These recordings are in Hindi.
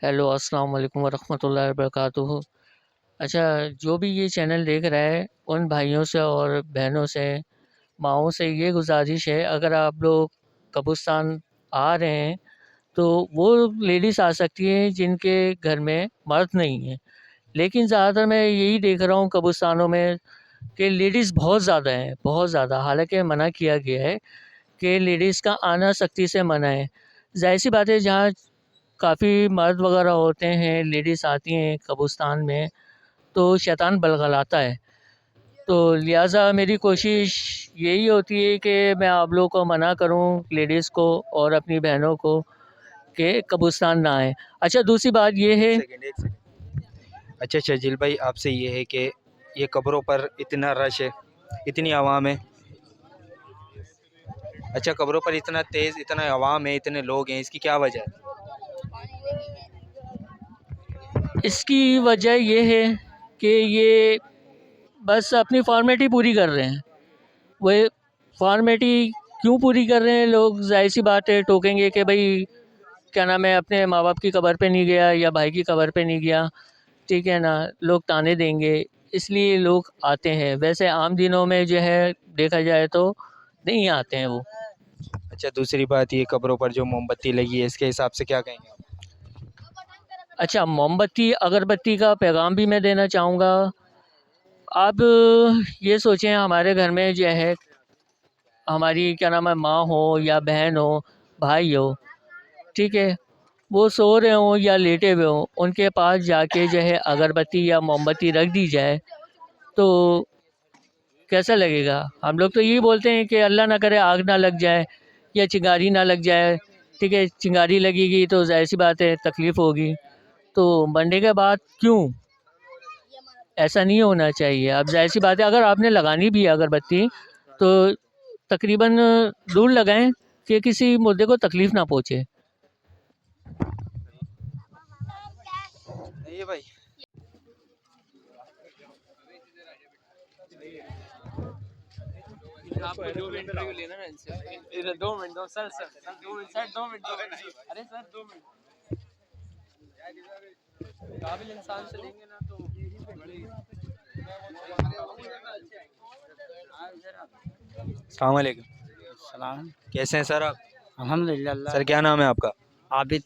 हेलो, अस्सलाम वालेकुम वरहमतुल्लाहि वबरकातुहू। अच्छा, जो भी ये चैनल देख रहा है, उन भाइयों से और बहनों से, माँओं से ये गुज़ारिश है, अगर आप लोग कब्रिस्तान आ रहे हैं, तो वो लेडीज़ आ सकती हैं जिनके घर में मर्द नहीं है। लेकिन ज़्यादातर मैं यही देख रहा हूँ कब्रिस्तानों में कि लेडीज़ बहुत ज़्यादा हैं, बहुत ज़्यादा। हालाँकि मना किया गया है कि लेडीज़ का आना सख्ती से मना है। ज़ाहिर-सी बात है, जहाँ काफ़ी मर्द वग़ैरह होते हैं, लेडीज़ आती हैं कब्रिस्तान में, तो शैतान बलगलाता है। तो लिहाज़ा मेरी कोशिश यही होती है कि मैं आप लोगों को मना करूं, लेडीज़ को और अपनी बहनों को, कि कब्रिस्तान ना आएँ। अच्छा, दूसरी बात ये है। एक सेकंड। अच्छा शजील भाई, आपसे ये है कि ये कब्रों पर इतना रश है, इतनी आवाम है। अच्छा, कब्रों पर इतना तेज़, इतना आवाम है, इतने लोग हैं, इसकी क्या वजह है? इसकी वजह ये है कि ये बस अपनी फ़ॉर्मेलिटी पूरी कर रहे हैं। वो फ़ॉर्मेलिटी क्यों पूरी कर रहे हैं लोग? ज़ाहिर-सी बात है, टोकेंगे कि भई क्या नाम है, अपने माँ बाप की कब्र पे नहीं गया या भाई की कब्र पे नहीं गया, ठीक है ना? लोग ताने देंगे, इसलिए लोग आते हैं। वैसे आम दिनों में जो है, देखा जाए तो नहीं आते हैं वो। अच्छा, दूसरी बात, ये कब्रों पर जो मोमबत्ती लगी है, इसके हिसाब से क्या कहेंगे आप? अच्छा, मोमबत्ती अगरबत्ती का पैगाम भी मैं देना चाहूँगा। आप ये सोचें, हमारे घर में जो है, हमारी क्या नाम है, माँ हो या बहन हो, भाई हो, ठीक है? वो सो रहे हों या लेटे हुए हों, उनके पास जाके जो है अगरबत्ती या मोमबत्ती रख दी जाए, तो कैसा लगेगा? हम लोग तो यही बोलते हैं कि अल्लाह ना करे आग ना लग जाए या चिंगारी ना लग जाए, ठीक है? चिंगारी लगेगी तो ज़ाहिर-सी बात है तकलीफ़ होगी। तो मरने के बाद क्यों? ऐसा नहीं होना चाहिए। अब ज़ाहिर-सी बात है, अगर आपने लगानी भी है अगरबत्ती, तो तकरीबन दूर लगाएँ कि किसी मुर्दे को तकलीफ़ ना पहुँचे। ये भाई, आपको 2 मिनट इंटरव्यू लेना ना इनसे। इधर 2 मिनट दो sir, sir 2 minute sir, 2 minute, 2 minute. अरे सर 2 मिनट। काबिल इंसान से लेंगे ना तो अस्सलाम वालेकुम। सलाम। कैसे हैं सर आप? अल्हम्दुलिल्लाह। सर क्या नाम है आपका? आबिद।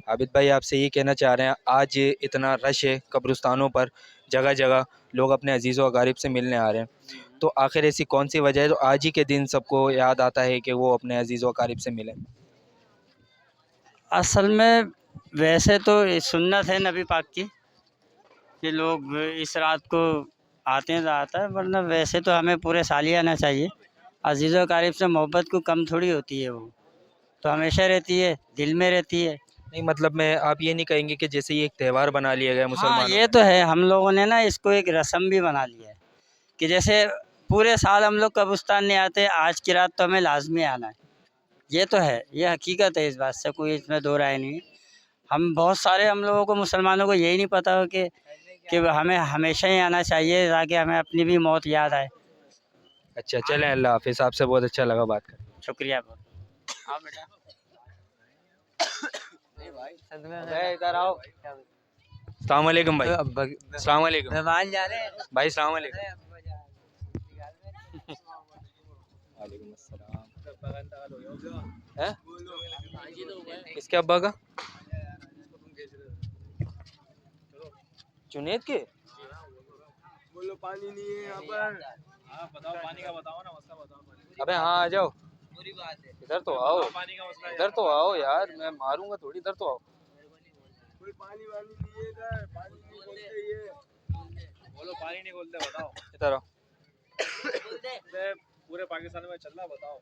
आबिद भाई, आपसे ये कहना चाह रहे हैं, आज इतना रश है कब्रिस्तानों पर, जगह जगह लोग अपने अजीज़ व अकारीब से मिलने आ रहे हैं, तो आखिर ऐसी कौन सी वजह है जो आज ही के दिन सबको याद आता है कि वो अपने अजीज़ व अकारीब से मिलें? असल में वैसे तो ये सुन्नत है नबी पाक की कि लोग इस रात को आते हैं ज़्यादातर, वरना वैसे तो हमें पूरे साल ही आना चाहिए। अजीज़ व अकारीब से मोहब्बत को कम थोड़ी होती है, वो तो हमेशा रहती है, दिल में रहती है। नहीं, मतलब मैं, आप ये नहीं कहेंगे कि जैसे ये एक त्यौहार बना लिया गया हाँ, मुसलमानों ये तो है। हम लोगों ने ना इसको एक रस्म भी बना लिया है कि जैसे पूरे साल हम लोग कब्रिस्तान नहीं आते, आज की रात तो हमें लाजमी आना है। ये तो है, ये हकीकत है, इस बात से कोई इसमें दो राय नहीं है। हम बहुत सारे, हम लोगों को मुसलमानों को यही नहीं पता हो कि हमें हमेशा ही आना चाहिए ताकि हमें अपनी भी मौत याद आए। अच्छा, चलें, अल्लाह हाफिज़। आपसे बहुत अच्छा लगा बात कर। शुक्रिया बहुत। हाँ बेटा, इधर आओ। अस्सलाम वालेकुम भाई। अस्सलाम वालेकुम मेहमान जा रहे हैं। भाई। अस्सलाम वालेकुम। वालेकुम अस्सलाम। हैं? किसके अब्बा का? जुनेद के? बोलो पानी नहीं है यहाँ पर। हाँ बताओ, पानी का बताओ ना, मसला बताओ। अबे हाँ, आ जाओ, पूरी बात है। इधर तो आओ, पानी का मसला है। इधर तो आओ यार, मैं मारूंगा थोड़ी, इधर तो आओ। कोई पानी वानी नहीं है इधर, पानी नहीं खोलते ये। बोलो पानी नहीं खोलते, बताओ। इधर आओ। पूरे पाकिस्तान में चल रहा, बताओ।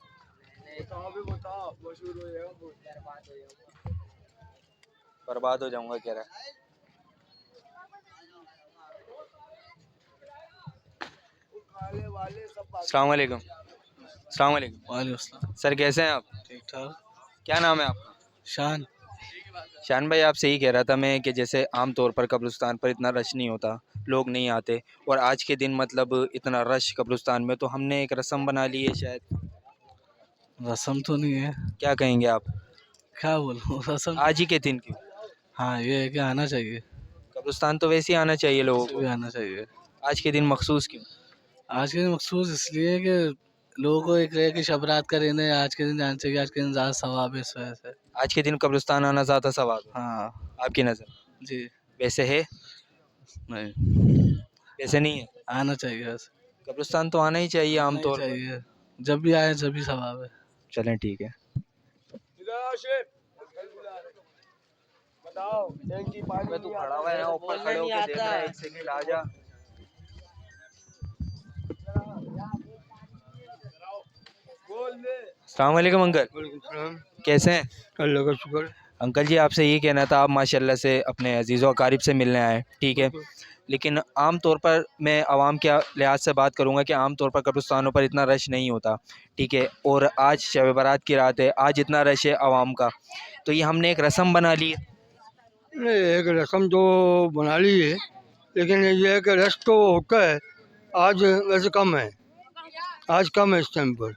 बताओ भी बताओ, मशहूर हो जाएगा, बर्बाद हो जाएगा। बर्बाद हो जाऊंगा कह रहा है। काले वाले सब अस्सलाम वालेकुम। अस्सलाम वालेकुम। वालेकुम सर कैसे हैं आप? ठीक ठाक। क्या नाम है आपका? शान। शान भाई, आपसे ही कह रहा था मैं कि जैसे आम तौर पर कब्रिस्तान पर इतना रश नहीं होता, लोग नहीं आते, और आज के दिन मतलब इतना रश कब्रिस्तान में, तो हमने एक रस्म बना ली है शायद। रसम तो नहीं है, क्या कहेंगे आप? क्या बोलूँ रसम। आज ही के दिन की। हाँ ये है कि आना चाहिए, कब्रिस्तान तो वैसे ही आना चाहिए लोगों वैसे को, भी आना चाहिए। आज के दिन मखसूस क्यों? आज के दिन मखसूस इसलिए कि लोगों को एक है कि शब रात का दिन है, आज के दिन जाना चाहिए, आज के दिन ज़्यादा सवाब है इस वजह से। आज के दिन कब्रिस्तान आना ज़्यादा सवाब है हाँ आपकी नज़र? जी। वैसे है? नहीं, वैसे नहीं है? आना चाहिए बस, कब्रिस्तान तो आना ही चाहिए आना आम ही तौर पर। चाहिए, जब भी आए जब भी सवाब है। चलें ठीक है। इधर आओ शेर, बताओ टैंकी पानी तू नहीं खड़ा आता हुआ है है। ना, ऊपर खड़े होके देख रहा है, एक सेकंड आ जा। बोल दे। अस्सलाम वालेकुम अंकल, कैसे हैं? अल्लाह का शुक्र। अंकल जी आपसे ये कहना था, आप माशाल्लाह से अपने अजीज़ व अकारिब से मिलने आए, ठीक है, लेकिन आम तौर पर मैं आवाम के लिहाज से बात करूंगा कि आम तौर पर कब्रिस्तानों पर इतना रश नहीं होता, ठीक है, और आज शब बारात की रात है, आज इतना रश है आवाम का, तो ये हमने एक रस्म बना ली है। नहीं, एक रस्म तो बना ली है, लेकिन ये है कि रश तो होता है, आज वैसे कम है, आज कम है इस टाइम पर,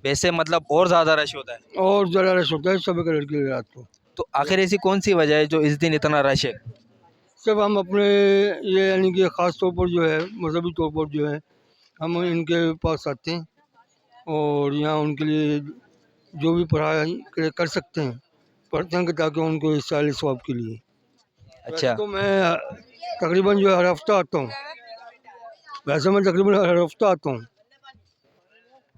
वैसे मतलब और ज़्यादा रश होता है, और ज़रा रश होता है सब कलर की रात को। तो आखिर ऐसी कौन सी वजह है जो इस दिन इतना रश है? सब हम अपने ये यानी कि ख़ास तौर पर जो है मजहबी तौर पर जो है हम इनके पास आते हैं और यहाँ उनके लिए जो भी पढ़ाई कर सकते हैं पढ़ते हैं कि ताकि उनको इस साल स्वाब के लिए। अच्छा, तो मैं तकरीबन जो है हर हफ्ता आता हूँ, वैसे मैं तकरीबन हर हफ्ता आता हूँ,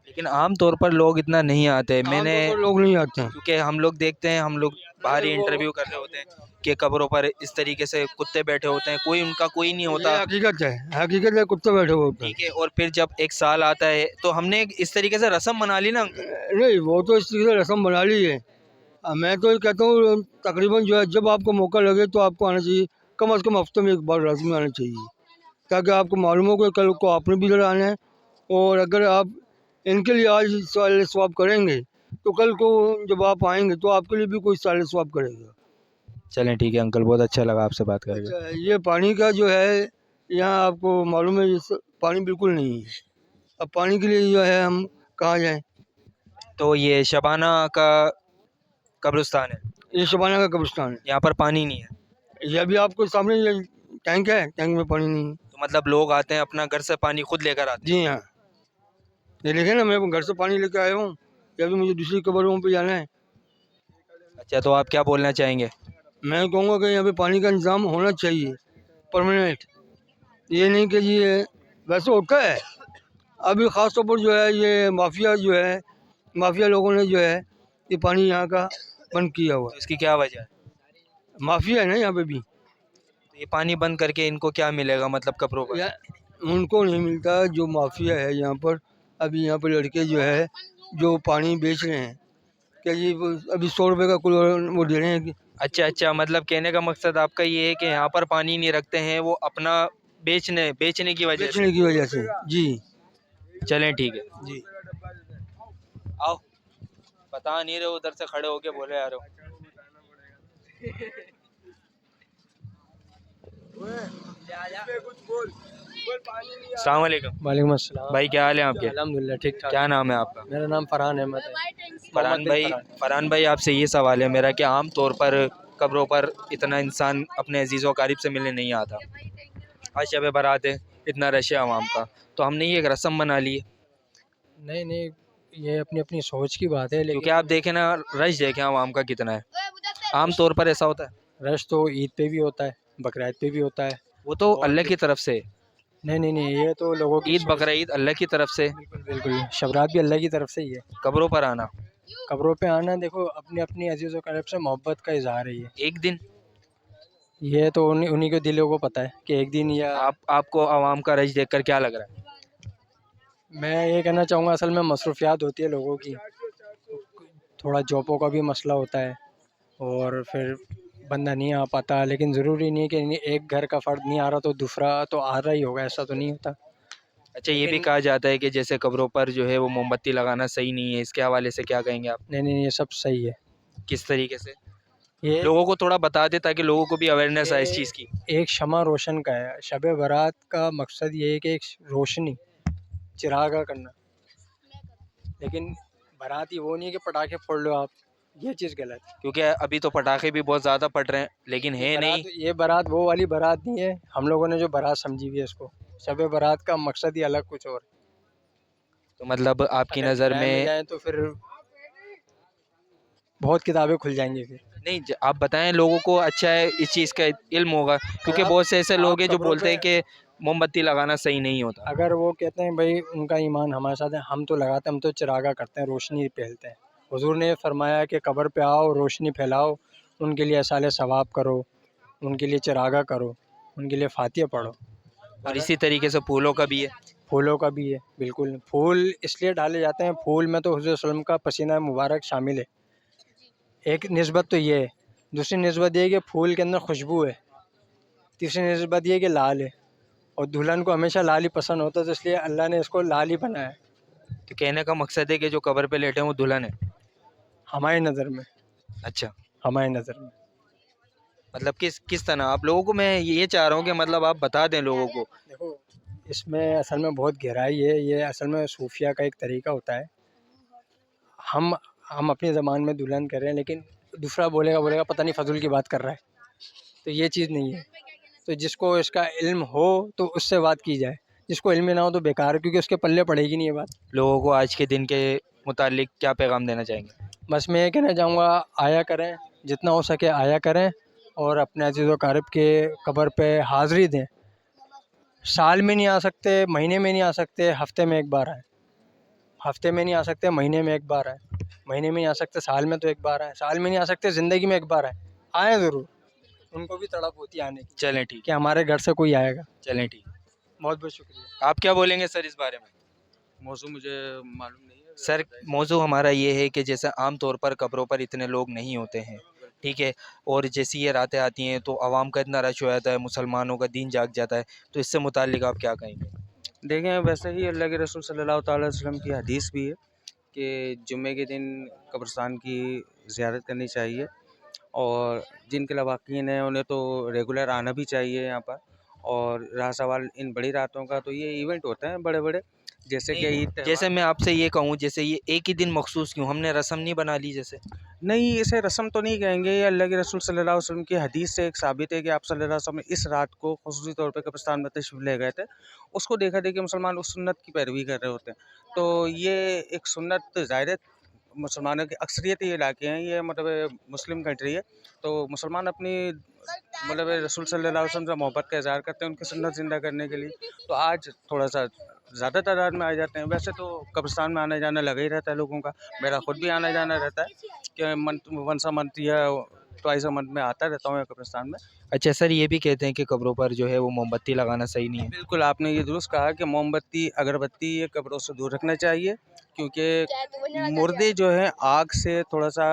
लेकिन आम तौर पर लोग इतना नहीं आते, मैंने आमतौर पर लोग नहीं आते हैं। क्योंकि हम लोग देखते हैं, हम लोग बाहर ही इंटरव्यू कर रहे होते हैं कि कब्रों पर इस तरीके से कुत्ते बैठे होते हैं, कोई उनका कोई नहीं ये होता, हकीकत है कुत्ते बैठे हुए होते हैं। ठीक है, और फिर जब एक साल आता है तो हमने इस तरीके से रस्म बना ली ना अंकल। नहीं, वो तो इस तरीके से रस्म बना ली है। मैं तो ये कहता हूँ तकरीबन जो है जब आपको मौका लगे तो आपको आना चाहिए, कम से कम हफ्ते में एक बार लाजमी आना चाहिए, ताकि आपको मालूम हो कि कल को आपने भी इधर आना है, और अगर आप इनके लिए आज साल स्वाब करेंगे तो कल को जब आप आएंगे तो आपके लिए भी कोई साल स्वाब करेगा। चलें ठीक है अंकल, बहुत अच्छा लगा आपसे बात करके। अच्छा, ये पानी का जो है यहाँ आपको मालूम है पानी बिल्कुल नहीं है, अब पानी के लिए जो है हम कहाँ जाएँ? तो ये शबाना का कब्रिस्तान है, ये शबाना का कब्रिस्तान यहाँ पर पानी नहीं है, है, ये अभी आपको सामने ये टैंक है, टैंक में पानी नहीं है। तो मतलब लोग आते हैं अपना घर से पानी खुद लेकर आते जी हाँ, ये देखे ना, मैं घर से पानी लेके आया हूँ, ये अभी मुझे दूसरी कब्रों पे जाना है। हैं। अच्छा, तो आप क्या बोलना चाहेंगे? मैं कहूँगा कि यहाँ पे पानी का इंतज़ाम होना चाहिए परमानेंट, ये नहीं कि ये वैसे होता है, अभी ख़ास तौर पर जो है ये माफिया लोगों ने जो है ये पानी यहाँ का बंद किया हुआ तो इसकी क्या वजह है? है, माफिया है ना यहाँ पे भी। तो ये पानी बंद करके इनको क्या मिलेगा, मतलब कब्रों पर? या उनको नहीं मिलता, जो माफिया है यहाँ पर, अभी यहाँ पर लड़के जो है जो पानी बेच रहे हैं, क्या जी अभी 100 रुपये का कुल वो दे रहे हैं कि अच्छा अच्छा, मतलब कहने का मकसद आपका ये है कि यहाँ पर पानी नहीं रखते हैं वो अपना बेचने की वजह से। बेचने की वजह से। जी चलें ठीक है, जी। आओ, बता नहीं रहे उधर से खड़े होके बोले यार। अस्सलाम वालेकुम वालेकुम अस्सलाम। भाई, क्या हाल है आपके? अल्हम्दुलिल्लाह ठीक ठाक। क्या नाम है आपका? मेरा नाम फरहान अहमद है। फरहान भाई आपसे ये सवाल है मेरा कि आम तौर पर कब्रों पर इतना इंसान अपने अजीज़ व क़रीब से मिलने नहीं आता, आज शब बारात है, इतना रश है आवाम का, तो हमने ये एक रस्म बना ली है, नहीं नहीं, ये अपनी अपनी सोच की बात है, क्योंकि लेकिन आप देखें ना, रश देखें आवाम का कितना है, आम तौर पर ऐसा होता है। रश तो ईद पे भी होता है, बकरीद पे भी होता है। वो तो अल्लाह की तरफ से, नहीं नहीं नहीं, ये तो लोगों की ईद बकरा ईद अल्लाह की तरफ से, बिल्कुल बिल्कुल, शबरात भी अल्लाह की तरफ से ही है। कब्रों पर आना कब्रों पे आना देखो अपनी अपनी अजीज़ व करीब से मोहब्बत का इजहार है एक दिन। ये तो उन्हीं उन्हीं के दिलों को पता है कि एक दिन या आपको आवाम का रश देखकर क्या लग रहा है? मैं ये कहना चाहूँगा असल में मसरूफियात होती है लोगों की, थोड़ा जॉबों का भी मसला होता है और फिर बंदा नहीं आ पाता, लेकिन ज़रूरी नहीं है कि एक घर का फ़र्द नहीं आ रहा तो दूसरा तो आ रहा ही होगा, ऐसा तो नहीं होता। अच्छा, ये भी कहा जाता है कि जैसे कब्रों पर जो है वो मोमबत्ती लगाना सही नहीं है, इसके हवाले से क्या कहेंगे आप? नहीं नहीं, ये सब सही है। किस तरीके से? ये लोगों को थोड़ा बता दे ताकि लोगों को भी अवेयरनेस आए इस ये चीज़ की। एक शमा रोशन का है, शब बारात का मकसद ये है कि एक रोशनी चिरागा करना, लेकिन बारात ही वो नहीं है कि पटाखे फोड़ लो आप ये चीज़ गलत है। क्योंकि अभी तो पटाखे भी बहुत ज़्यादा फट रहे हैं, लेकिन है नहीं। ये बारात वो वाली बारात नहीं है, हम लोगों ने जो बारात समझी हुई है इसको, शब बारात का मकसद ही अलग कुछ और है। तो मतलब आपकी अगर नज़र गहराई में जाए तो फिर बहुत किताबें खुल जाएंगी फिर। नहीं, आप बताएं लोगों को, अच्छा है इस चीज़ का इल्म होगा, क्योंकि आप बहुत से ऐसे लोग हैं जो कब्रों बोलते हैं पे, कि मोमबत्ती लगाना सही नहीं होता। अगर वो कहते हैं भाई उनका ईमान हमारे साथ है, हम तो लगाते हैं, हम तो चिरागा करते हैं, रोशनी फैलते हैं। हुजूर ने फरमाया कि कब्र पे आओ, रोशनी फैलाओ, उनके लिए साले सवाब करो, उनके लिए चिरागा करो, उनके लिए फातिहा पढ़ो। और इसी तरीके से फूलों का भी है। फूलों का भी है, बिल्कुल। फूल इसलिए डाले जाते हैं, फूल में तो हुज़ूर सल्लम का पसीना मुबारक शामिल है। एक निस्बत तो ये है। दूसरी निस्बत ये है कि फूल के अंदर खुशबू है। तीसरी निस्बत ये है कि लाल है, और दुल्हन को हमेशा लाल ही पसंद होता है, तो इसलिए अल्लाह ने इसको लाल ही बनाया है। तो कहने का मकसद है कि जो कब्र पे लेटे हैं वो दुल्हन है। हमारी नज़र में, अच्छा, हमारी नज़र में। मतलब किस किस तरह आप लोगों को, मैं ये चाह रहा हूँ कि मतलब आप बता दें लोगों को। देखो, इसमें असल में बहुत गहराई है। ये असल में सूफिया का एक तरीका होता है। हम हम अपनी ज़बान में दुल्हन कर रहे हैं, लेकिन दूसरा बोलेगा पता नहीं फजूल की बात कर रहा है। तो ये चीज़ नहीं है। तो जिसको इसका इल्म हो तो उससे बात की जाए, जिसको इल्म ना हो तो बेकार है, क्योंकि उसके पल्ले पड़ेगी नहीं ये बात। लोगों को आज के दिन के मुतालिक क्या पैगाम देना चाहेंगे? बस मैं ये कहना चाहूँगा, आया करें, जितना हो सके आया करें, और अपने अजीज़ व क़रीब के कब्र पे हाज़िरी दें। साल में नहीं आ सकते, महीने में नहीं आ सकते, हफ्ते में एक बार आए। हफ्ते में नहीं आ सकते, महीने में एक बार आए। महीने में नहीं आ सकते, साल में तो एक बार आए। साल में नहीं आ सकते, ज़िंदगी में एक बार आए। आए ज़रूर, उनको भी तड़प होती है आने की चलें ठीक, कि हमारे घर से कोई आएगा। चलें ठीक। बहुत बहुत शुक्रिया। आप क्या बोलेंगे सर इस बारे में? मौसम मुझे मालूम नहीं है सर मौजू हमारा ये है कि जैसे आम तौर पर कब्रों पर इतने लोग नहीं होते हैं, ठीक है, और जैसी ये रातें आती हैं तो आवाम का इतना रश हो जाता है, मुसलमानों का दीन जाग जाता है, तो इससे मुताल्लिक आप क्या कहेंगे? देखें, वैसे ही अल्लाह के रसूल सल्लल्लाहु अलैहि वसल्लम की हदीस भी है कि जुम्मे के दिन कब्रिस्तान की ज़ियारत करनी चाहिए, और जिनके लवाकिन हैं उन्हें तो रेगुलर आना भी चाहिए यहाँ पर। और रहा सवाल इन बड़ी रातों का, तो ये इवेंट होते हैं बड़े बड़े, जैसे कि ईद जैसे त्यौहार। मैं आपसे ये कहूँ, जैसे ये एक ही दिन मखसूस क्यों, हमने रस्म नहीं बना ली जैसे? नहीं, इसे रस्म तो नहीं कहेंगे, ये अल्लाह के रसूल सल्लल्लाहु अलैहि वसल्लम की हदीस से एक साबित है कि आप सल्लल्लाहु अलैहि वसल्लम इस रात को ख़ुसूसी तौर पे कब्रिस्तान में तशरीफ़ ले गए थे। उसको देखा देखी मुसलमान उस सुन्नत की पैरवी कर रहे होते हैं। तो ये एक सुन्नत ज़ाहिर है, मुसलमानों की अक्सरियत ये इलाके हैं, ये मतलब मुस्लिम कंट्री है, तो मुसलमान अपनी मतलब रसूल सल्लल्लाहु अलैहि वसल्लम से मोहब्बत का इज़हार करते हैं उनकी सुन्नत ज़िंदा करने के लिए। तो आज थोड़ा-सा ज़्यादा तादाद में आ जाते हैं। वैसे तो कब्रिस्तान में आना जाना लगा ही रहता है लोगों का, मेरा खुद भी आना जाना रहता है कि वंस अ मंथ या ट्वाइस अ मंथ में आता रहता हूँ मैं कब्रिस्तान में। अच्छा सर, ये भी कहते हैं कि कब्रों पर जो है वो मोमबत्ती लगाना सही नहीं है। बिल्कुल, आपने ये दुरुस्त कहा कि मोमबत्ती, अगरबत्ती ये कब्रों से दूर रखना चाहिए, क्योंकि मुर्दे जो हैं आग से थोड़ा-सा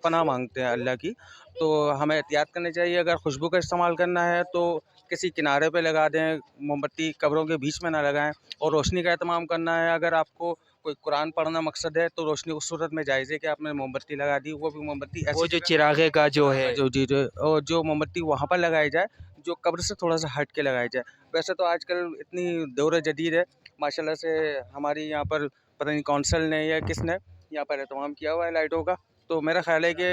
पनाह माँगते हैं अल्लाह की, तो हमें एहतियात करनी चाहिए। अगर खुशबू का इस्तेमाल करना है तो किसी किनारे पे लगा दें, मोमबत्ती कब्रों के बीच में ना लगाएँ। और रोशनी का एहतमाम करना है, अगर आपको कोई कुरान पढ़ना मकसद है तो रोशनी उस सूरत में जायज़ है कि आपने मोमबत्ती लगा दी, वो भी मोमबत्ती वो ऐसी जो जगह, चिरागे का जो है, जो जी, जो और जो मोमबत्ती वहाँ पर लगाई जाए जो कब्र से थोड़ा-सा हट के लगाई जाए। वैसे तो आजकल इतनी दौर जदीद है, माशाल्लाह से हमारी यहाँ पर पता नहीं कौंसिल ने या किसने यहाँ पर एहतमाम किया हुआ है लाइटों का। तो मेरा ख़्याल है कि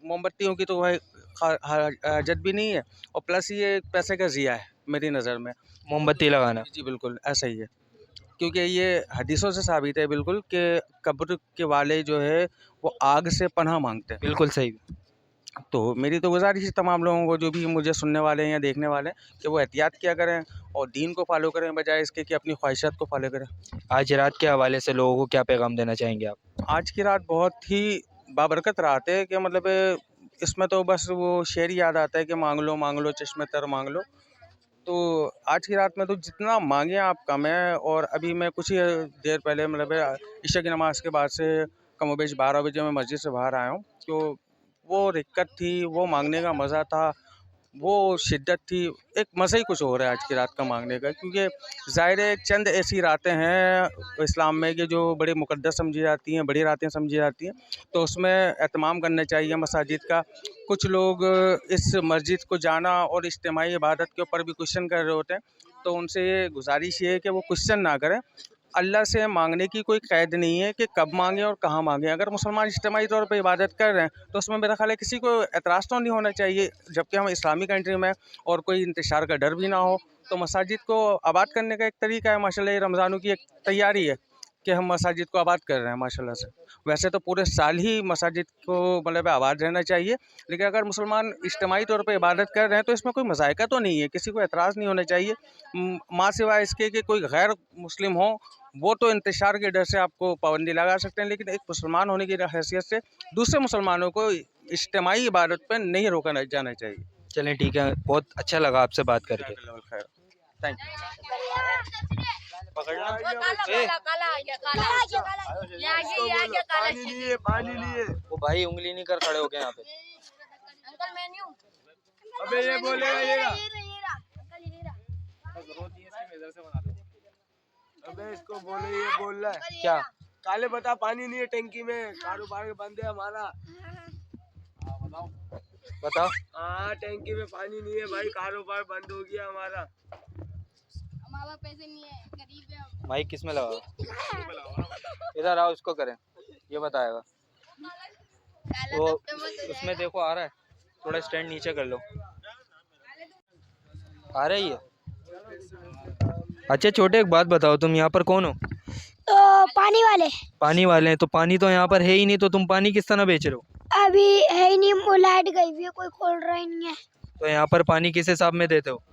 मोमबत्तियों की तो भाई हाजत भी नहीं है, और प्लस ये एक पैसे का ज़िया है मेरी नज़र में। मोमबत्ती लगाना। जी, बिल्कुल ऐसा ही है, क्योंकि ये हदीसों से साबित है बिल्कुल कि कब्र के वाले जो है वो आग से पनाह माँगते हैं। बिल्कुल सही। तो मेरी तो गुज़ारिश है तमाम लोगों को, जो भी मुझे सुनने वाले हैं या देखने वाले हैं, कि वो एहतियात किया करें और दीन को फ़ॉलो करें, बजाय इसके कि अपनी ख्वाहिशात को फ़ॉलो करें। आज रात के हवाले से लोगों को क्या पैगाम देना चाहेंगे आप? आज की रात बहुत ही बाबरकत रात है कि मतलब इसमें तो बस वो शेर ही याद आता है कि मांग लो चश्मे तर मांग लो। तो आज की रात में तो जितना मांगे आप कम है। और अभी मैं कुछ ही देर पहले मतलब ईशा की नमाज के बाद से कमोबेश 12 बजे मैं मस्जिद से बाहर आया हूँ। तो वो रिक्कत थी, वो मांगने का मज़ा था, वो शिद्दत थी, एक मज़ा ही कुछ और है आज की रात का मांगने का। क्योंकि ज़ाहिर है चंद ऐसी रातें हैं इस्लाम में कि जो बड़ी मुक़द्दस समझी जाती हैं, बड़ी रातें समझी जाती हैं, तो उसमें एहतमाम करना चाहिए मसाजिद का। कुछ लोग इस मस्जिद को जाना और इज्तिमाई इबादत के ऊपर भी क्वेश्चन कर रहे होते हैं, तो उनसे ये गुजारिश ये है कि वो क्वेश्चन ना करें, अल्लाह से मांगने की कोई कैद नहीं है कि कब मांगे और कहाँ मांगे। अगर मुसलमान इज्तिमाई तौर पे इबादत कर रहे हैं तो उसमें मेरा ख्याल है किसी को एतराज़ तो नहीं होना चाहिए, जबकि हम इस्लामी कंट्री में और कोई इंतशार का डर भी ना हो। तो मसाजिद को आबाद करने का एक तरीका है, माशाल्लाह ये रमज़ानों की एक तैयारी है कि हम मसाजिद को आबाद कर रहे हैं माशाल्लाह से। वैसे तो पूरे साल ही मसाजिद को मतलब आबाद रहना चाहिए, लेकिन अगर मुसलमान इज्तिमाई तौर पे इबादत कर रहे हैं तो इसमें कोई मज़ायका तो नहीं है, किसी को एतराज़ नहीं होना चाहिए। माँ सिवाय इसके कि कोई गैर मुस्लिम हो वो तो इंतशार के डर से आपको पाबंदी लगा सकते हैं, लेकिन एक मुसलमान होने की हैसियत से दूसरे मुसलमानों को इज्तिमाई इबादत पर नहीं रोका जाना चाहिए। चलें ठीक है, बहुत अच्छा लगा आपसे बात करके। Thank you. पकड़ना पानी लिए वो भाई उंगली नहीं कर खड़े हो गए यहाँ पे। अबे ये बोलेगा ये अबे इसको बोले ये बोल रहा है क्या? काले बता पानी नहीं है टंकी में, कारोबार के बंद है हमारा। बताओ। हाँ टंकी में पानी नहीं है भाई, कारोबार बंद हो गया हमारा। हमारा पैसे नहीं है, गरीब है हम। माइक किस में लगा? इधर आओ, इसको करें, ये बताएगा। वो उसमें देखो आ रहा है, थोड़ा स्टैंड नीचे कर लो। आ रही है? अच्छा छोटे एक बात बताओ, तुम यहाँ पर कौन हो? तो पानी वाले पानी वाले हैं, तो पानी तो यहाँ पर है ही नहीं, तो तुम पानी किस तरह बेच रहे हो? अभी है ही नहीं, वो लाइट गई हुई है, कोई खोल रहा ही नहीं है। तो यहाँ पर पानी किस हिसाब में देते हो?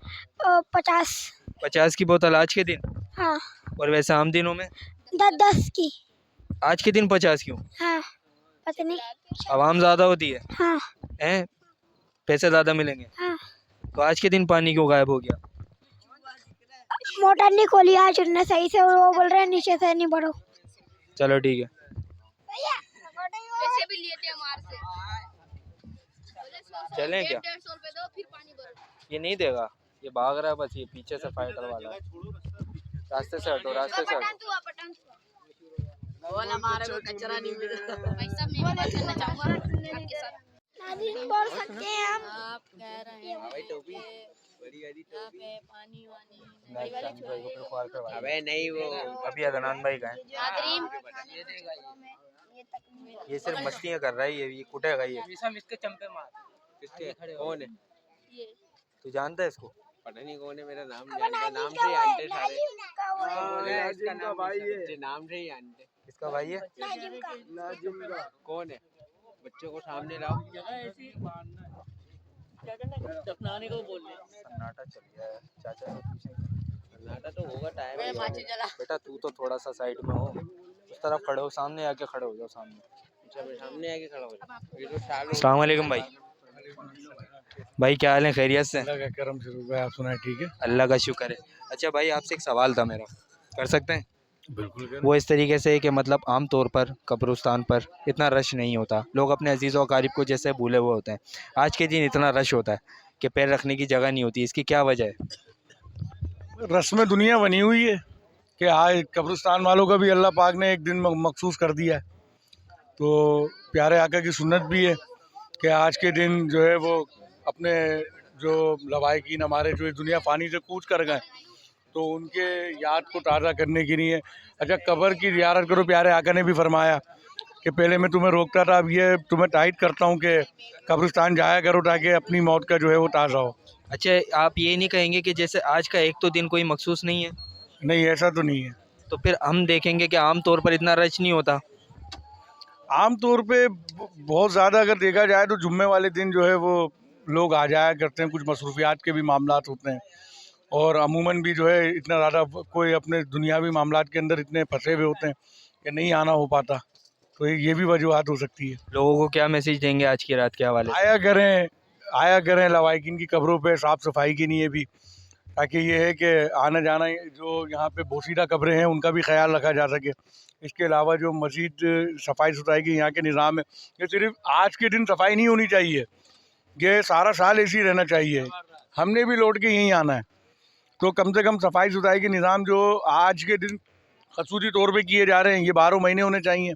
50। 50 की बोतल आज के दिन? हाँ। और वैसे आम दिनों में? 10 की। आज के दिन 50 क्यों? हाँ पता नहीं। आवाम ज़्यादा होती है हाँ हैं, पैसे ज़्यादा मिलेंगे। हाँ। तो आज के दिन पानी क्यों गायब हो गया? मोटर नहीं खोली आज उन्होंने सही से, वो बोल रहे हैं नीचे से नहीं भरो। चलो ठीक है। पैसे भी लिए थे हमारे से। चलें क्या? 150 रुपए दो फिर पानी भरो। ये नहीं देगा, ये भाग रहा है बस, ये पीछे से फाइटर वाला। रास्ते से हटो, रास्ते से हटो। कचरा नहीं मिला। भाई साहब मैं बात करना चाहूंगा आपके साथ। नाज़रीन बोल सकते हैं हम। आप कह रहे हैं भाई टोपी यहाँ पे पानी वानी। अबे नहीं, वो अभी अदनान भाई का है। नाज़रीन ये सिर्फ मस्तियाँ कर रहा है, ये कुटेगा ये। इसके चंपे मार। किसके? कौन है? ये तू जानता है इसको? पता नहीं कौन है, मेरा नाम जानता है, नाम से ही आंटे सारे। इसका नाम भाई है, नाम से ही आंटे। किसका भाई है? नाजिम का। कौन है? बच्चों को सामने लाओ। दफनाने को बोल रहे। सन्नाटा चल गया है, चाचा से पूछें। सन्नाटा तो होगा, टाइम बेटा तू तो थोड़ा सा साइड में हो, उस तरफ खड़े हो, सामने आके खड़े हो जाओ सामने। सामने आके खड़ा हो जाओ। ये तो सालों अस्सलाम वालेकुम भाई। भाई क्या हाल है, खैरियत से? अल्लाह का करम से रुपया आप सुनाए, ठीक है? अल्लाह का शुक्र है। अच्छा भाई आपसे एक सवाल था मेरा, कर सकते हैं? बिल्कुल। वो इस तरीके से कि मतलब आम तौर पर कब्रिस्तान पर इतना रश नहीं होता, लोग अपने अजीज़ व अकारिब को जैसे भूले हुए होते हैं। आज के दिन इतना रश होता है कि पैर रखने की जगह नहीं होती, इसकी क्या वजह है? रस्म दुनिया बनी हुई है कि आज कब्रिस्तान वालों का भी अल्लाह पाक ने एक दिन मखसूस कर दिया है। तो प्यारे आका की सुन्नत भी है कि आज के दिन जो है वो अपने जो लवाहिकीन हमारे जो इस दुनिया फ़ानी से कूच कर गए, तो उनके याद को ताज़ा करने के लिए अच्छा कब्र की ज़ियारत करो। प्यारे आका ने भी फरमाया कि पहले मैं तुम्हें रोकता था, अब ये तुम्हें तायद करता हूँ कि कब्रिस्तान जाया करो ताकि अपनी मौत का जो है वो ताज़ा हो। अच्छा आप ये नहीं कहेंगे कि जैसे आज का एक तो दिन कोई मखसूस नहीं है? नहीं ऐसा तो नहीं है। तो फिर हम देखेंगे कि आम तौर पर इतना रश नहीं होता। आम तौर पे बहुत ज़्यादा अगर देखा जाए तो जुम्मे वाले दिन जो है वो लोग आ जाया करते हैं, कुछ मसरूफियात के भी मामलात होते हैं, और अमूमन भी जो है इतना ज़्यादा कोई अपने दुनियावी मामलात के अंदर इतने फंसे हुए होते हैं कि नहीं आना हो पाता। तो ये भी वजूहत हो सकती है। लोगों को क्या मैसेज देंगे आज की रात के हवाले से? आया करें लवाहिकीन की कब्रों पे साफ़ सफाई के लिए भी, ताकि ये है कि आना जाना जो यहाँ पे बोसीदा कब्रें हैं उनका भी ख्याल रखा जा सके। इसके अलावा जो मज़ीद सफाई सुथराई के यहाँ के निज़ाम है, ये सिर्फ आज के दिन सफाई नहीं होनी चाहिए, ये सारा साल ऐसे ही रहना चाहिए। हमने भी लौट के यहीं आना है, तो कम से कम सफाई सुथराई के निज़ाम जो आज के दिन खसूसी तौर पे किए जा रहे हैं ये 12 महीने होने चाहिए।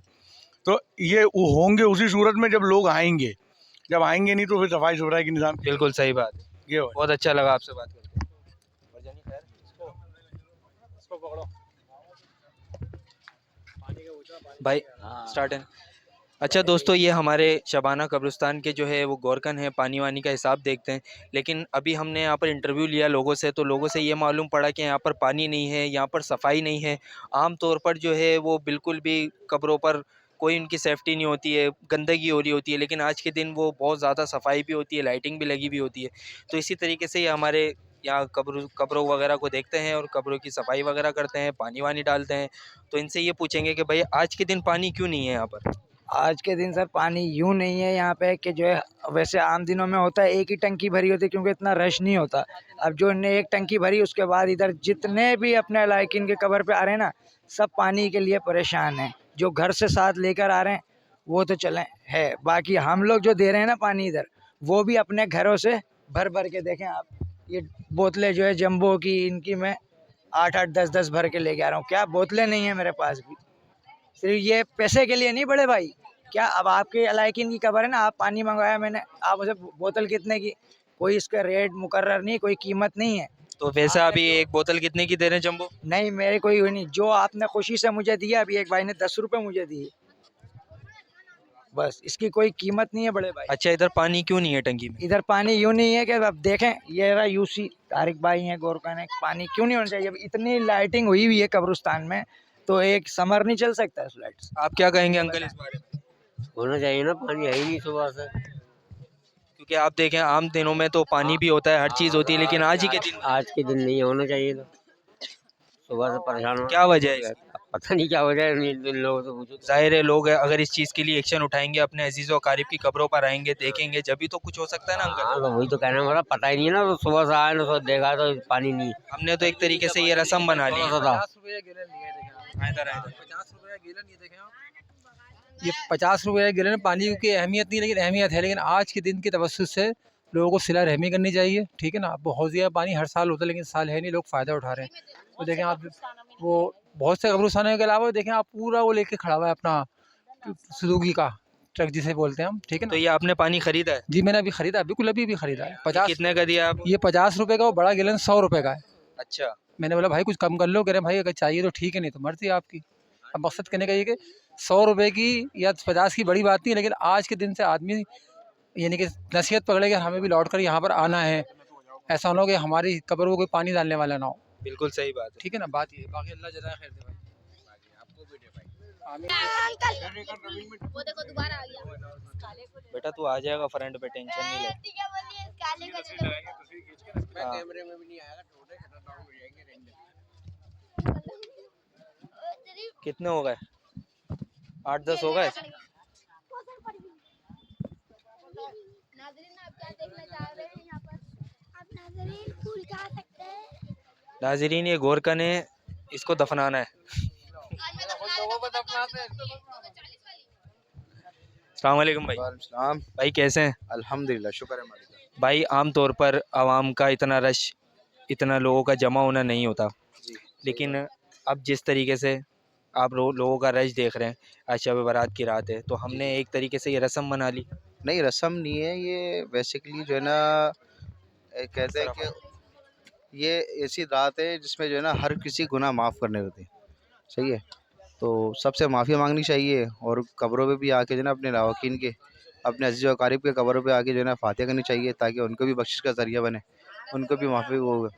तो ये होंगे उसी सूरत में जब लोग आएंगे, जब आएंगे नहीं तो फिर सफाई सुथराई के निज़ाम। बिल्कुल सही बात है, ये बहुत अच्छा लगा आपसे बात करके। भाई स्टार्ट है। अच्छा दोस्तों, ये हमारे शबाना कब्रिस्तान के जो है वो गोरकन है, पानी वानी का हिसाब देखते हैं। लेकिन अभी हमने यहाँ पर इंटरव्यू लिया लोगों से, तो लोगों से ये मालूम पड़ा कि यहाँ पर पानी नहीं है, यहाँ पर सफाई नहीं है। आम तौर पर जो है वो बिल्कुल भी कब्रों पर कोई उनकी सेफ्टी नहीं होती है, गंदगी हो रही होती है। लेकिन आज के दिन वो बहुत ज़्यादा सफाई भी होती है, लाइटिंग भी लगी हुई होती है। तो इसी तरीके से ये हमारे यहाँ कब्रों वगैरह को देखते हैं और कब्रों की सफाई वगैरह करते हैं, पानी वानी डालते हैं। तो इनसे ये पूछेंगे कि भाई आज के दिन पानी क्यों नहीं है यहाँ पर। आज के दिन सर पानी यूँ नहीं है यहाँ पे कि जो है वैसे आम दिनों में होता है एक ही टंकी भरी होती है क्योंकि इतना रश नहीं होता। अब जो इनने एक टंकी भरी उसके बाद इधर जितने भी अपने लाइकिन के कबर पे आ रहे हैं ना, सब पानी के लिए परेशान हैं। जो घर से साथ लेकर आ रहे हैं वो तो चले है, बाकी हम लोग जो दे रहे हैं ना पानी इधर, वो भी अपने घरों से भर भर के। देखें आप, ये बोतलें जो है जम्बो की, इनकी मैं 8-8 10-10 भर के लेके आ रहा हूँ। क्या बोतलें नहीं है मेरे पास भी, सिर्फ ये पैसे के लिए नहीं बड़े भाई। क्या अब आपके लाइकिन की खबर है ना, आप पानी मंगवाया मैंने, आप उसे बोतल कितने की, कोई इसका रेट मुकर्रर नहीं, कोई कीमत नहीं है। तो वैसे अभी एक बोतल कितने की दे रहे हैं जम्बो? नहीं मेरे कोई नहीं, जो आपने खुशी से मुझे दिया, अभी एक भाई ने 10 रुपये मुझे दिए, बस इसकी कोई कीमत नहीं है बड़े भाई। अच्छा, इधर पानी क्यों नहीं है टंकी में? इधर पानी यूँ नहीं है कि अब देखें, ये रहा यूसी तारिक भाई हैं गोरखा ने, पानी क्यों नहीं होना चाहिए? अब इतनी लाइटिंग हुई हुई है कब्रिस्तान में, तो एक समर नहीं चल सकता है उस लाइट से। आप क्या कहेंगे अंकल इस बारे में? होना चाहिए ना, पानी है ही नहीं सुबह से। क्योंकि आप देखें आम दिनों में तो पानी भी होता है, हर चीज़ होती है, लेकिन आज के दिन नहीं होना चाहिए। तो सुबह से परेशान हो। क्या वजह है? पता नहीं क्या वजह है, इन लोगों से पूछो। जाहिर है लोग अगर इस चीज़ के लिए एक्शन उठाएंगे, अपने अजीज़ व अकारिब की कब्रों पर आएंगे, देखेंगे, जब भी तो कुछ हो सकता है ना अंकल। हाँ तो वही तो कहना है, मतलब पता ही नहीं है ना, तो सुबह से आए ना तो देखा तो पानी नहीं। हमने तो एक तरीके से ये रस्म बना ली। ये 50 रुपये गिलन पानी की अहमियत नहीं, लेकिन अहमियत है। लेकिन आज के दिन के तवज्जुह से लोगों को सिला रहमी करनी चाहिए, ठीक है ना। अब हौज़िया पानी हर साल होता है, लेकिन साल है नहीं, लोग फ़ायदा उठा रहे हैं। तो देखें आप, वो बहुत से कब्रिस्तानों के अलावा देखें आप, पूरा वो लेके खड़ा हुआ है अपना सुजुकी का ट्रक जिसे बोलते हैं हम, ठीक है ना। तो ये आपने पानी खरीदा है? जी मैंने अभी खरीदा, बिल्कुल अभी भी खरीदा है। 50 कितने का दिया आप? ये 50 रुपये का, वो बड़ा गिलन 100 रुपये का है। अच्छा, मैंने बोला भाई कुछ कम कर लो, कह रहे भाई अगर चाहिए तो ठीक है, नहीं तो मर्जी आपकी। अब मकसद कहने का ये कि 100 रुपये की या 50 की बड़ी बात नहीं है, लेकिन आज के दिन से आदमी यानी कि नसीहत पकड़े कि हमें भी लौट कर यहाँ पर आना है। ऐसा ना हो कि हमारी कब्र को कोई पानी डालने वाला ना हो। बिल्कुल सही बात है। ठीक है ना, बात ये। बाकी अल्लाह जज़ाए खैर दे भाई। अंकल वो देखो दोबारा आ गया। बेटा तू आ जाएगा फ्रंट पे, टेंशन नहीं ले। ठीक है, बोलिए काले का हाँ। कैमरे में भी नहीं आएगा, छोटे खतरनाक हो जाएंगे। कितने हो गए? 8-10 हो गए। नाज़रीन, आप क्या देखना चाह रहे हैं यहाँ पर? आप नाज़रीन फूल खा सकते हैं। नाजरीन, ये गोरकन है, इसको दफनाना है। अस्सलाम वालेकुम भाई। वालेकुम भाई कैसे हैं? अल्हम्दुलिल्लाह, शुक्र है मालिक का। भाई आम तौर पर आवाम का इतना रश, इतना लोगों का जमा होना नहीं होता, लेकिन अब जिस तरीके से आप लोगों का रश देख रहे हैं, आज शब बारात की रात है, तो हमने एक तरीके से ये रस्म बना ली। नहीं, रस्म नहीं है ये, बेसिकली जो है ना, कहते हैं कि ये ऐसी रात है जिसमें जो है ना हर किसी गुनाह माफ़ करने होते हैं, सही है। तो सबसे माफ़ी मांगनी चाहिए, और कब्रों पे भी आके जो है ना अपने लावाकीन के, अपने अजीज़ व अकारिब के कब्रों पे आके जो है ना फातिहा करनी चाहिए, ताकि उनको भी बख्शिश का ज़रिया बने, उनको भी माफ़ी हो,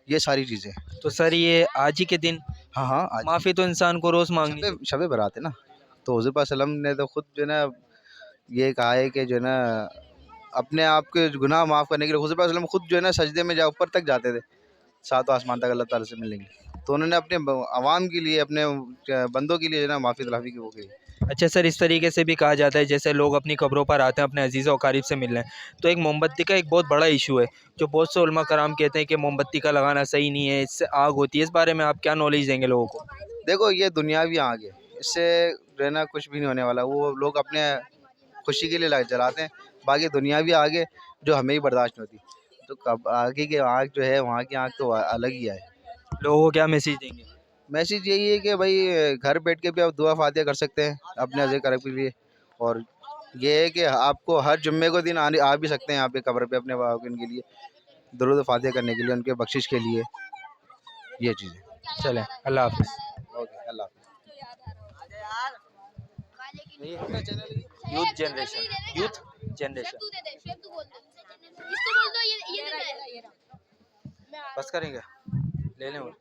ये सारी चीज़ें। तो सर ये आज ही के दिन हाँ हाँ, आज माफ़ी तो इंसान को रोज़ मांगनी चाहिए। शब बारात है ना, तो हुज़ूर पाक सल्लम ने तो खुद जो है ना ये कहा है कि जो है ना अपने आप के गुनाह माफ़ करने के लिए हुज़ूर पाक सल्लम खुद जो है ना सजदे में जा ऊपर तक जाते थे, 7 आसमान तक अल्लाह ताला से मिलने के लिए। तो उन्होंने अपने आवाम के लिए, अपने बंदों के लिए जो है ना माफ़ी तलाफ़ी की वो की। अच्छा सर, इस तरीके से भी कहा जाता है जैसे लोग अपनी कब्रों पर आते हैं अपने अजीज़ व अकारिब से मिलने, तो एक मोमबत्ती का एक बहुत बड़ा इशू है, जो बहुत से उलमा कराम कहते हैं कि मोमबत्ती का लगाना सही नहीं है, इससे आग होती है। इस बारे में आप क्या नॉलेज देंगे लोगों को? देखो, ये दुनियावी आग है, इससे जो है ना कुछ भी नहीं होने वाला। वो लोग अपने खुशी के लिए जलाते हैं, बाकी दुनियावी आग है जो हमें ही बर्दाश्त नहीं होती। तो कब आगे की आग जो है, वहाँ की आग तो अलग ही है। लोगों को क्या मैसेज देंगे? मैसेज यही है कि भाई घर बैठ के भी आप दुआ फातिहा कर सकते हैं अपने अज़ीज़ करब के लिए, और ये है कि आपको हर जुम्मे को दिन आ भी सकते हैं यहाँ पे कब्र पे अपने वाकिन के लिए दुरूद फातिहा करने के लिए, उनके बख्शिश के लिए, ये चीज़ें। चलें, अल्लाह हाफ़िज़। ओके, अल्लाह हाफ़िज़। यूथ जनरेशन तू दे दे, शेफ तू बोल दे, इसको बोल दो, ये दे दे। बस करेंगे, ले लें और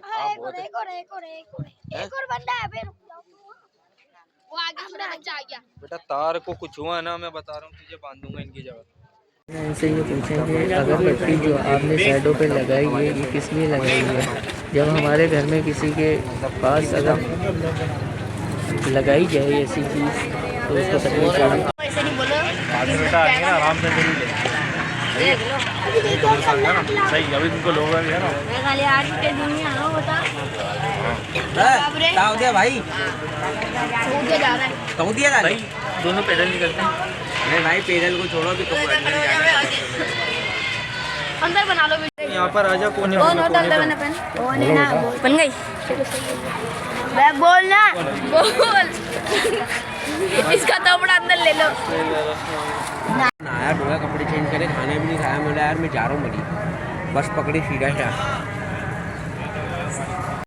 हाँ, एक और बंदा है, फिर वो आगे छोटा बच्चा आ गया। बेटा तार को कुछ हुआ ना, मैं बता रहा हूँ तुझे बांध दूंगा इनकी जगह। इनसे ये पूछेंगे अगरबत्ती जो आपने साइडों पे लगाई है ये किस लिए लगाई है। जब हमारे घर में किसी के पास अगर लगाई जाए ऐसी चीज़ तो उसको तकलीफ होगी। ऐसे नहीं बोलो, आराम से सही, अभी तुमको लोग ना मैं खाली आज के दुनिया ना होता भाई सऊदी जा रहा है। सऊदी जा रही दोनों पैदल निकलते हैं। नहीं भाई पैदल को छोड़ो, अभी तो अंदर बना लो वीडियो। यहाँ पर आजा, कोने कौन होता है बना पेन? कौन है ना, बन गई। मैं बोल ना, बोल। इसका तोबड़ा अंदर ले लो। यार, कपड़े चेंज करे, खाना भी नहीं खाया, मैं यार मैं जा रहा हूँ, बस पकड़ी सीधा